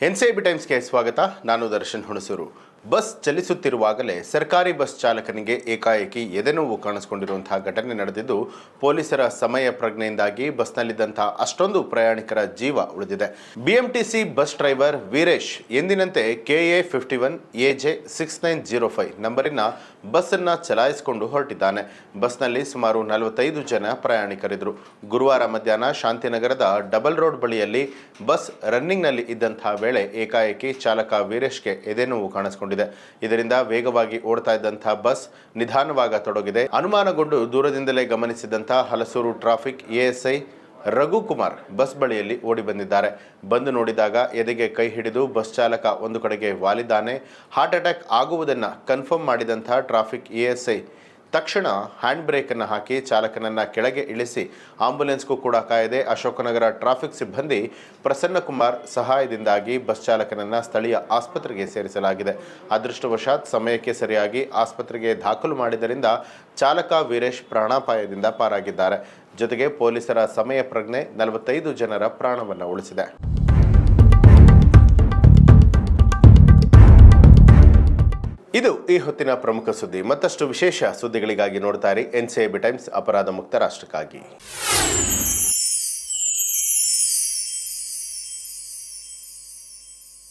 NCB ಟೈಮ್ಸ್ಗೆ ಸ್ವಾಗತ. ನಾನು Darshan Hunsur. Bus ಚಲಿಸುತ್ತಿರುವಾಗಲೇ ಸರ್ಕಾರಿ ಬಸ್ ಚಾಲಕನಿಗೆ ಏಕಾಏಕಿ ಎದೆನೋವು ಕಾಣಿಸಿಕೊಂಡಿರುವಂತಹ ಘಟನೆ ನಡೆದಿದ್ದು, ಪೊಲೀಸರ ಸಮಯ ಪ್ರಜ್ಞೆಯಿಂದಾಗಿ ಬಸ್ನಲ್ಲಿದ್ದಂತಹ ಅಷ್ಟೊಂದು ಪ್ರಯಾಣಿಕರ ಜೀವ ಉಳಿದಿದೆ. ಬಿಎಂಟಿಸಿ ಬಸ್ ಡ್ರೈವರ್ ವೀರೇಶ್ ಎಂದಿನಂತೆ KA 51 AJ 6905 ನಂಬರಿನ ಬಸ್ ಅನ್ನು ಚಲಾಯಿಸಿಕೊಂಡು ಹೊರಟಿದ್ದಾನೆ. ಬಸ್ನಲ್ಲಿ ಸುಮಾರು 45 ಜನ ಪ್ರಯಾಣಿಕರಿದ್ದರು. ಗುರುವಾರ ಮಧ್ಯಾಹ್ನ ಶಾಂತಿನಗರದ ಡಬಲ್ ರೋಡ್ ಬಳಿಯಲ್ಲಿ ಬಸ್ ರನ್ನಿಂಗ್ನಲ್ಲಿ ಇದ್ದಂತಹ ವೇಳೆ ಏಕಾಏಕಿ ಚಾಲಕ ವೀರೇಶ್ಗೆ ಎದೆನೋವು ಕಾಣಿಸಿಕೊಂಡಿದೆ. ಇದರಿಂದ ವೇಗವಾಗಿ ಓಡ್ತಾ ಇದ್ದಂತಹ ಬಸ್ ನಿಧಾನವಾಗತೊಡಗಿದೆ. ಅನುಮಾನಗೊಂಡು ದೂರದಿಂದಲೇ ಗಮನಿಸಿದಂತಹ Halasuru traffic ASI Raghukumar bus ಬಳಿಯಲ್ಲಿ ಓಡಿ ಬಂದಿದ್ದಾರೆ. ಬಂದು ನೋಡಿದಾಗ ಎದೆಗೆ ಕೈ ಹಿಡಿದು ಬಸ್ ಚಾಲಕ ಒಂದು ಕಡೆಗೆ ವಾಲಿದ್ದಾನೆ. ಹಾರ್ಟ್ ಅಟ್ಯಾಕ್ ಆಗುವುದನ್ನು ಕನ್ಫರ್ಮ್ ಮಾಡಿದಂತಹ ಟ್ರಾಫಿಕ್ ASI ತಕ್ಷಣ ಹ್ಯಾಂಡ್ ಬ್ರೇಕ್ ಅನ್ನು ಹಾಕಿ ಚಾಲಕನನ್ನ ಕೆಳಗೆ ಇಳಿಸಿ ಆಂಬ್ಯುಲೆನ್ಸ್ಗೂ ಕೂಡ ಕಾಯದೆ ಅಶೋಕನಗರ ಟ್ರಾಫಿಕ್ ಸಿಬ್ಬಂದಿ ಪ್ರಸನ್ನ ಕುಮಾರ್ ಸಹಾಯದಿಂದಾಗಿ ಬಸ್ ಚಾಲಕನನ್ನ ಸ್ಥಳೀಯ ಆಸ್ಪತ್ರೆಗೆ ಸೇರಿಸಲಾಗಿದೆ. ಅದೃಷ್ಟವಶಾತ್ ಸಮಯಕ್ಕೆ ಸರಿಯಾಗಿ ಆಸ್ಪತ್ರೆಗೆ ದಾಖಲು ಮಾಡಿದ್ದರಿಂದ ಚಾಲಕ ವೀರೇಶ್ ಪ್ರಾಣಾಪಾಯದಿಂದ ಪಾರಾಗಿದ್ದಾರೆ. ಜೊತೆಗೆ ಪೊಲೀಸರ ಸಮಯ ಪ್ರಜ್ಞೆ 45 ಜನರ ಪ್ರಾಣವನ್ನು ಉಳಿಸಿದೆ. ಇದು ಈ ಹೊತ್ತಿನ ಪ್ರಮುಖ ಸುದ್ದಿ. ಮತ್ತಷ್ಟು ವಿಶೇಷ ಸುದ್ದಿಗಳಿಗಾಗಿ ನೋಡ್ತಾ ಇರಿ ಎನ್ಸಿಬಿ ಟೈಮ್ಸ್, ಅಪರಾಧ ಮುಕ್ತ ರಾಷ್ಟ್ರಕ್ಕಾಗಿ.